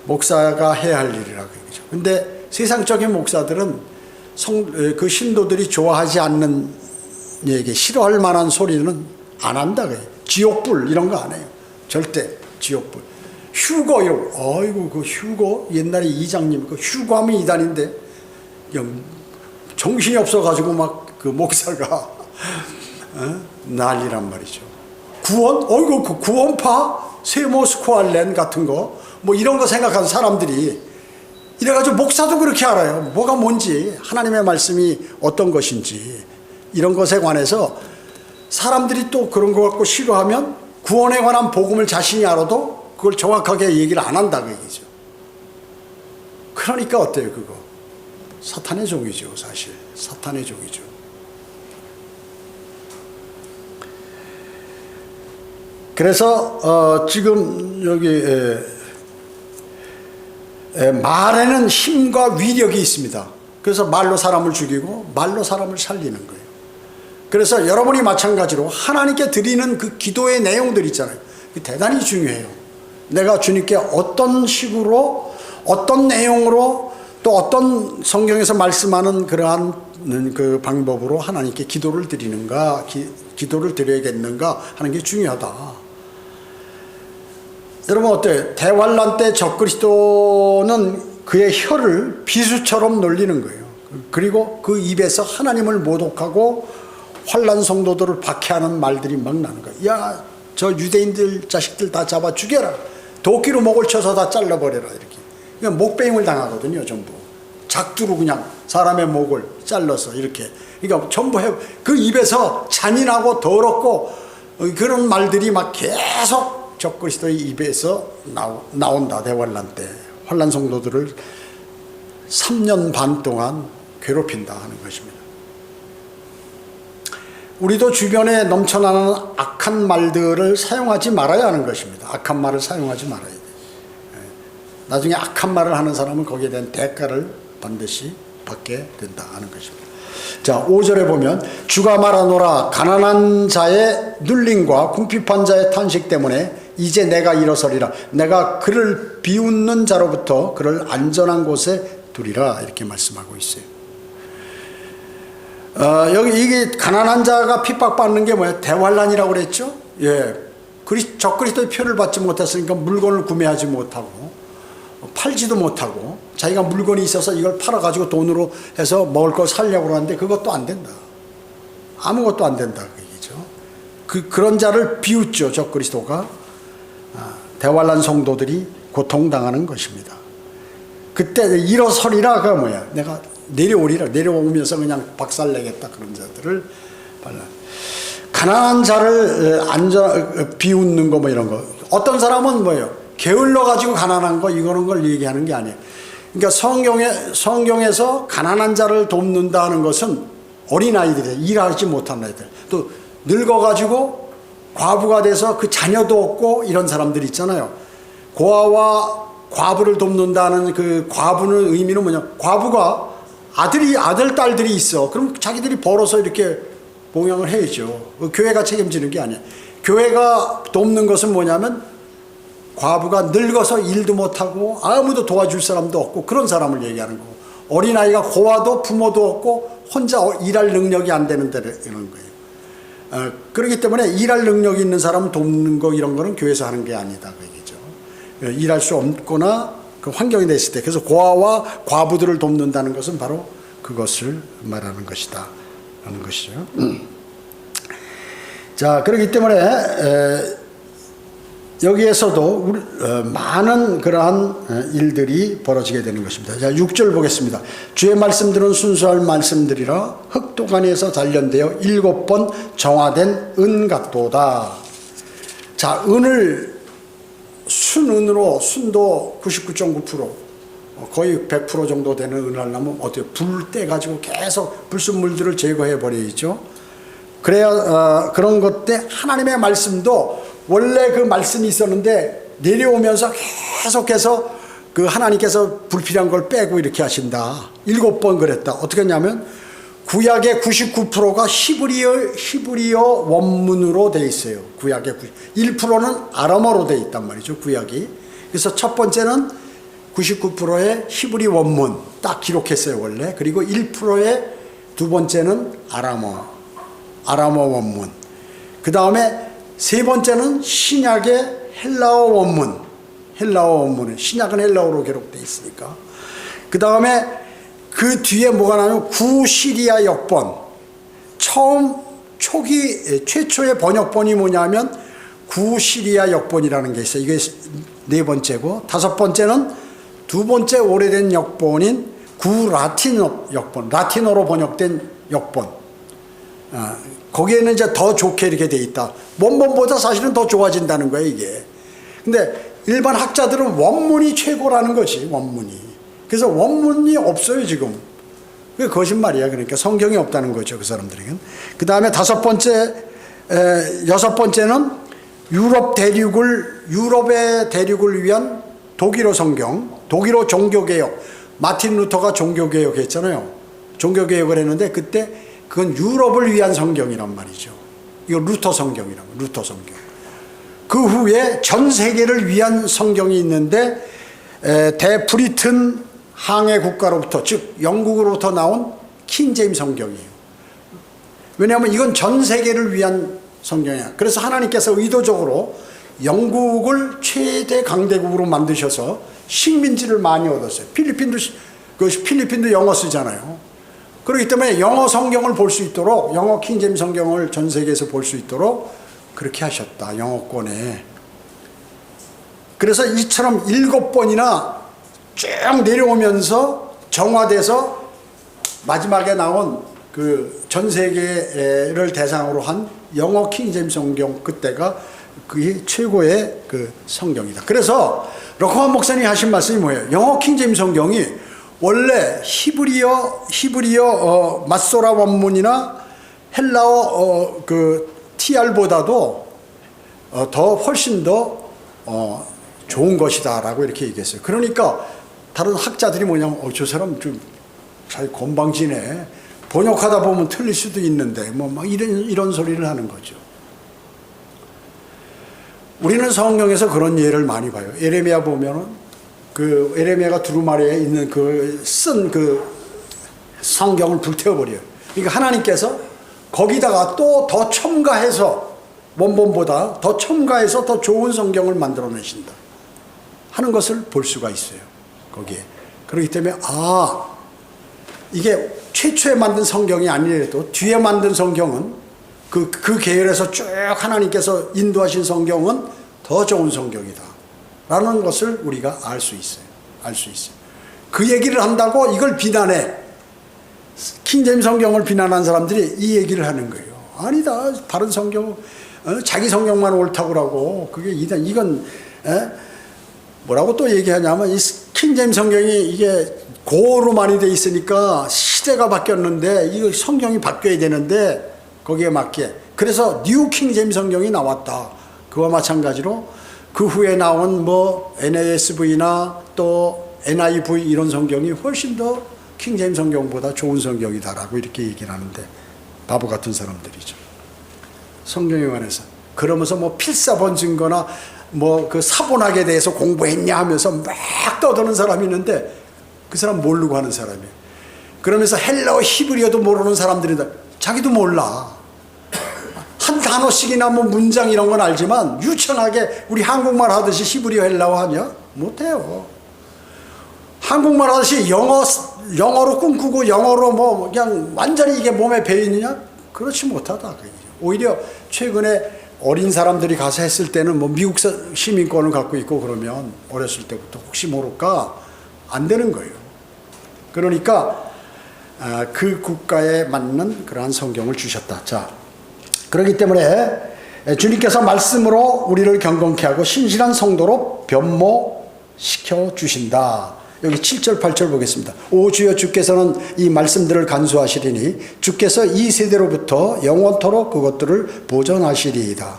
Speaker 1: 목사가 해야 할 일이라고 얘기죠. 근데 세상적인 목사들은 그 신도들이 좋아하지 않는 얘기, 싫어할 만한 소리는 안 한다 그래요. 지옥불 이런 거 안 해요. 절대 지옥불. 휴거 이런 거. 아이고 그 휴거 옛날에 이장님 그 휴거하면 이단인데 정신이 없어가지고 막 그 목사가 난리란 말이죠. 구원? 어이구 그 구원파 세모스코알렌 같은 거 뭐 이런 거 생각하는 사람들이 이래가지고 목사도 그렇게 알아요. 뭐가 뭔지 하나님의 말씀이 어떤 것인지 이런 것에 관해서 사람들이 또 그런 거 갖고 싫어하면 구원에 관한 복음을 자신이 알아도 그걸 정확하게 얘기를 안 한다 그 얘기죠. 그러니까 어때요 그거? 사탄의 종이죠. 사실 사탄의 종이죠. 그래서 지금 여기 말에는 힘과 위력이 있습니다. 그래서 말로 사람을 죽이고 말로 사람을 살리는 거예요. 그래서 여러분이 마찬가지로 하나님께 드리는 그 기도의 내용들 있잖아요. 대단히 중요해요. 내가 주님께 어떤 식으로 어떤 내용으로 또 어떤 성경에서 말씀하는 그러한 그 방법으로 하나님께 기도를 드리는가 기도를 드려야겠는가 하는 게 중요하다. 여러분 어때요? 대환란 때 적그리스도는 그의 혀를 비수처럼 놀리는 거예요. 그리고 그 입에서 하나님을 모독하고 환란 성도들을 박해하는 말들이 막 나는 거예요. 야, 저 유대인들 자식들 다 잡아 죽여라. 도끼로 목을 쳐서 다 잘라버려라. 이렇게. 그냥 목베임을 당하거든요. 전부. 작두로 그냥 사람의 목을 잘라서 이렇게. 그러니까 전부 그 입에서 잔인하고 더럽고 그런 말들이 막 계속 적그리스도의 입에서 나온다. 대환란 때. 환난 성도들을 3년 반 동안 괴롭힌다 하는 것입니다. 우리도 주변에 넘쳐나는 악한 말들을 사용하지 말아야 하는 것입니다. 악한 말을 사용하지 말아야 돼요. 나중에 악한 말을 하는 사람은 거기에 대한 대가를 반드시 받게 된다 하는 것입니다. 자, 5절에 보면 주가 말하노라 가난한 자의 눌림과 궁핍한 자의 탄식 때문에 이제 내가 일어서리라. 내가 그를 비웃는 자로부터 그를 안전한 곳에 두리라. 이렇게 말씀하고 있어요. 여기 이게 가난한 자가 핍박받는 게 뭐야? 대환란이라고 그랬죠? 예. 적그리스도의 표를 받지 못했으니까 물건을 구매하지 못하고 팔지도 못하고 자기가 물건이 있어서 이걸 팔아가지고 돈으로 해서 먹을 걸 살려고 하는데 그것도 안 된다. 아무것도 안 된다. 그 얘기죠. 그런 자를 비웃죠. 적그리스도가. 대환란 성도들이 고통당하는 것입니다. 그때 일어서리라가 뭐야? 내가 내려오리라. 내려오면서 그냥 박살내겠다. 그런 자들을 가난한 자를 비웃는 거 뭐 이런 거. 어떤 사람은 뭐예요? 게을러 가지고 가난한 거 이거는 걸 얘기하는 게 아니에요. 그러니까 성경에서 가난한 자를 돕는다는 것은 어린아이들이 일하지 못한 아이들, 또 늙어가지고 과부가 돼서 그 자녀도 없고 이런 사람들 있잖아요. 고아와 과부를 돕는다는 그 과부는 의미는 뭐냐? 과부가 아들, 딸들이 있어. 그럼 자기들이 벌어서 이렇게 봉양을 해야죠. 교회가 책임지는 게 아니야. 교회가 돕는 것은 뭐냐면 과부가 늙어서 일도 못하고 아무도 도와줄 사람도 없고 그런 사람을 얘기하는 거고, 어린아이가 고아도 부모도 없고 혼자 일할 능력이 안 되는 데를 이런 거예요. 그렇기 때문에 일할 능력이 있는 사람 돕는 거 이런 거는 교회에서 하는 게 아니다 그 얘기죠. 일할 수 없거나 그 환경이 됐을 때, 그래서 고아와 과부들을 돕는다는 것은 바로 그것을 말하는 것이다 하는 것이죠. 자, 그렇기 때문에 여기에서도 많은 그러한 일들이 벌어지게 되는 것입니다. 자, 6절 보겠습니다. 주의 말씀들은 순수할 말씀들이라 흑도가니에서 단련되어 7번 정화된 은 같도다. 자, 은을 순은으로, 순도 99.9%, 거의 100% 정도 되는 은을 하려면 어떻게 불 떼가지고 계속 불순물들을 제거해 버려야죠. 그래야 그런 것 때 하나님의 말씀도 원래 그 말씀이 있었는데 내려오면서 계속해서 그 하나님께서 불필요한 걸 빼고 이렇게 하신다. 7번 그랬다. 어떻게 했냐면 구약의 99%가 히브리어 원문으로 돼 있어요. 구약의 1%는 아람어로 돼 있단 말이죠. 구약이. 그래서 첫 번째는 99%의 히브리 원문 딱 기록했어요. 원래. 그리고 1%의 두 번째는 아람어 원문. 그 다음에 세 번째는 신약의 헬라어 원문은 신약은 헬라어로 기록되어 있으니까. 그 다음에 그 뒤에 뭐가 나냐면 구시리아 역번. 최초의 번역본이 뭐냐면 구시리아 역본이라는 게 있어요. 이게 네 번째고, 다섯 번째는 두 번째 오래된 역본인 구라틴어 역본, 라틴어로 번역된 역본. 거기에는 이제 더 좋게 이렇게 돼 있다. 원본보다 사실은 더 좋아진다는 거예요, 이게. 근데 일반 학자들은 원문이 최고라는 것이, 원문이. 그래서 원문이 없어요, 지금. 그게 거짓말이야. 그러니까 성경이 없다는 거죠, 그 사람들에게는. 그 다음에 여섯 번째는 유럽의 대륙을 위한 독일어 성경, 독일어 종교개혁. 마틴 루터가 종교개혁 했잖아요. 종교개혁을 했는데 그때 그건 유럽을 위한 성경이란 말이죠. 이거 루터 성경. 그 후에 전 세계를 위한 성경이 있는데 대브리튼 항해 국가로부터, 즉 영국으로부터 나온 킹제임 성경이에요. 왜냐하면 이건 전 세계를 위한 성경이야. 그래서 하나님께서 의도적으로 영국을 최대 강대국으로 만드셔서 식민지를 많이 얻었어요. 필리핀도 영어 쓰잖아요. 그렇기 때문에 영어 성경을 볼 수 있도록, 영어 킹제임 성경을 전 세계에서 볼 수 있도록 그렇게 하셨다, 영어권에. 그래서 이처럼 7번이나 쭉 내려오면서 정화돼서 마지막에 나온 그 전 세계를 대상으로 한 영어 킹제임 성경, 그때가 그게 최고의 그 성경이다. 그래서 러커만 목사님이 하신 말씀이 뭐예요? 영어 킹제임 성경이 원래 히브리어 맞소라 원문이나 헬라어 그 TR보다도 더 훨씬 더 좋은 것이다라고 이렇게 얘기했어요. 그러니까 다른 학자들이 뭐냐면 저 사람 좀 잘 건방지네. 번역하다 보면 틀릴 수도 있는데 뭐 막 이런 소리를 하는 거죠. 우리는 성경에서 그런 예를 많이 봐요. 예레미야 보면은 그 예레미야가 두루마리에 있는 그 쓴 그 성경을 불태워버려요. 그러니까 하나님께서 거기다가 또 더 첨가해서 원본보다 더 첨가해서 더 좋은 성경을 만들어내신다 하는 것을 볼 수가 있어요. 거기에. 그렇기 때문에 이게 최초에 만든 성경이 아니라도 뒤에 만든 성경은 그 계열에서 쭉 하나님께서 인도하신 성경은 더 좋은 성경이다 라는 것을 우리가 알 수 있어요. 알 수 있어요. 그 얘기를 한다고 이걸 비난해. 킹제임 성경을 비난한 사람들이 이 얘기를 하는 거예요. 아니다. 다른 성경, 자기 성경만 옳다고 그러고 그게 이건 뭐라고 또 얘기하냐면 이 킹제임 성경이 이게 고어로 많이 돼 있으니까 시대가 바뀌었는데 이 성경이 바뀌어야 되는데 거기에 맞게 그래서 뉴 킹제임 성경이 나왔다. 그와 마찬가지로 그 후에 나온 뭐 NASV나 또 NIV 이런 성경이 훨씬 더 킹제임 성경보다 좋은 성경이다라고 이렇게 얘기를 하는데 바보 같은 사람들이죠. 성경에 관해서 그러면서 뭐 필사본 증거나 뭐 그 사본학에 대해서 공부했냐 하면서 막 떠드는 사람이 있는데 그 사람 모르고 하는 사람이에요. 그러면서 헬라어 히브리어도 모르는 사람들인데 자기도 몰라. 한 단어씩이나 뭐 문장 이런 건 알지만 유창하게 우리 한국말 하듯이 히브리어 헬라어 하냐? 못해요. 한국말 하듯이 영어로 꿈꾸고 영어로 뭐 그냥 완전히 이게 몸에 배이느냐? 그렇지 못하다. 오히려 최근에 어린 사람들이 가서 했을 때는 뭐 미국 시민권을 갖고 있고 그러면 어렸을 때부터 혹시 모를까 안 되는 거예요. 그러니까 그 국가에 맞는 그러한 성경을 주셨다. 자, 그렇기 때문에 주님께서 말씀으로 우리를 경건케 하고 신실한 성도로 변모시켜 주신다. 여기 7절 8절 보겠습니다. 오 주여 주께서는 이 말씀들을 간수하시리니 주께서 이 세대로부터 영원토록 그것들을 보존하시리이다.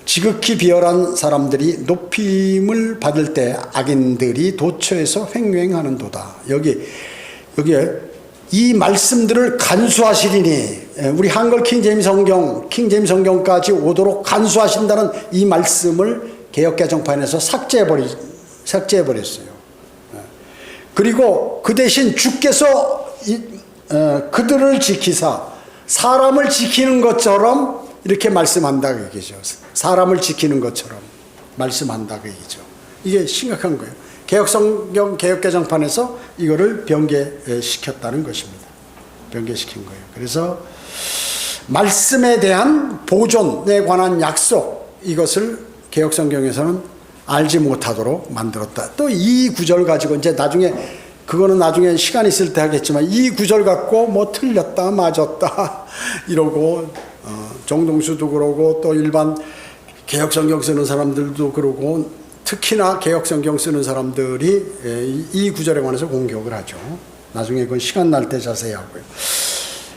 Speaker 1: 지극히 비열한 사람들이 높임을 받을 때 악인들이 도처에서 횡행하는도다. 여기에 이 말씀들을 간수하시리니 우리 한글 킹제임 성경까지 오도록 간수하신다는 이 말씀을 개역개정판에서 삭제해버렸어요. 그리고 그 대신 주께서 그들을 지키사 사람을 지키는 것처럼 이렇게 말씀한다 그 얘기죠. 사람을 지키는 것처럼 말씀한다 그 얘기죠. 이게 심각한 거예요. 개역성경 개역개정판에서 이거를 변개시켰다는 것입니다. 변개시킨 거예요. 그래서 말씀에 대한 보존에 관한 약속 이것을 개역성경에서는 알지 못하도록 만들었다. 또 이 구절 가지고 이제 나중에 그거는 나중에 시간 있을 때 하겠지만 이 구절 갖고 뭐 틀렸다 맞았다 이러고 정동수도 그러고 또 일반 개역성경 쓰는 사람들도 그러고 특히나 개역성경 쓰는 사람들이 이 구절에 관해서 공격을 하죠. 나중에 그건 시간 날 때 자세히 하고요.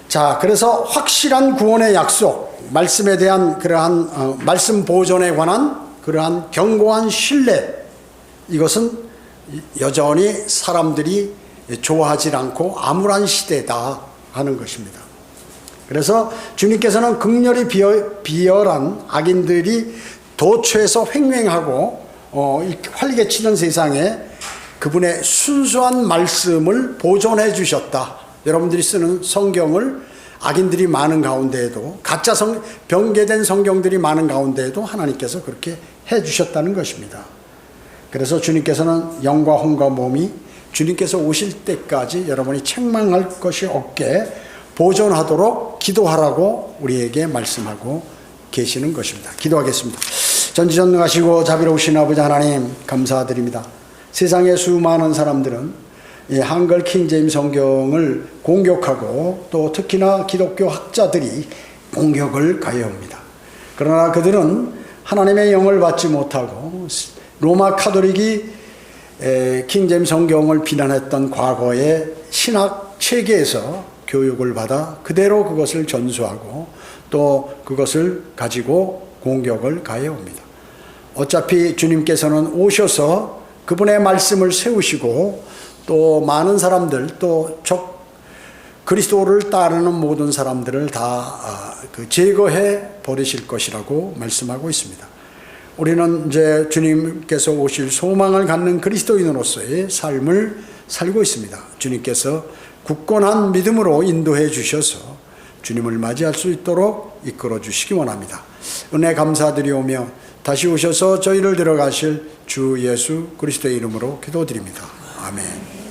Speaker 1: 자, 그래서 확실한 구원의 약속, 말씀에 대한 그러한 말씀 보존에 관한 그러한 견고한 신뢰, 이것은 여전히 사람들이 좋아하지 않고 암울한 시대다 하는 것입니다. 그래서 주님께서는 극렬히 비열한 악인들이 도처에서 횡행하고 활개치는 세상에 그분의 순수한 말씀을 보존해 주셨다. 여러분들이 쓰는 성경을 악인들이 많은 가운데에도 가짜 변개된 성경들이 많은 가운데에도 하나님께서 그렇게 해주셨다는 것입니다. 그래서 주님께서는 영과 혼과 몸이 주님께서 오실 때까지 여러분이 책망할 것이 없게 보존하도록 기도하라고 우리에게 말씀하고 계시는 것입니다. 기도하겠습니다. 전지전능하시고 자비로우신 아버지 하나님 감사드립니다. 세상의 수많은 사람들은 이 한글 킹제임 성경을 공격하고 또 특히나 기독교 학자들이 공격을 가해옵니다. 그러나 그들은 하나님의 영을 받지 못하고 로마 카톨릭이 킹제임스 성경을 비난했던 과거의 신학 체계에서 교육을 받아 그대로 그것을 전수하고 또 그것을 가지고 공격을 가해옵니다. 어차피 주님께서는 오셔서 그분의 말씀을 세우시고 또 많은 사람들 또 그리스도를 따르는 모든 사람들을 다 제거해 버리실 것이라고 말씀하고 있습니다. 우리는 이제 주님께서 오실 소망을 갖는 그리스도인으로서의 삶을 살고 있습니다. 주님께서 굳건한 믿음으로 인도해 주셔서 주님을 맞이할 수 있도록 이끌어 주시기 원합니다. 은혜 감사드리오며 다시 오셔서 저희를 들어가실 주 예수 그리스도의 이름으로 기도드립니다. 아멘.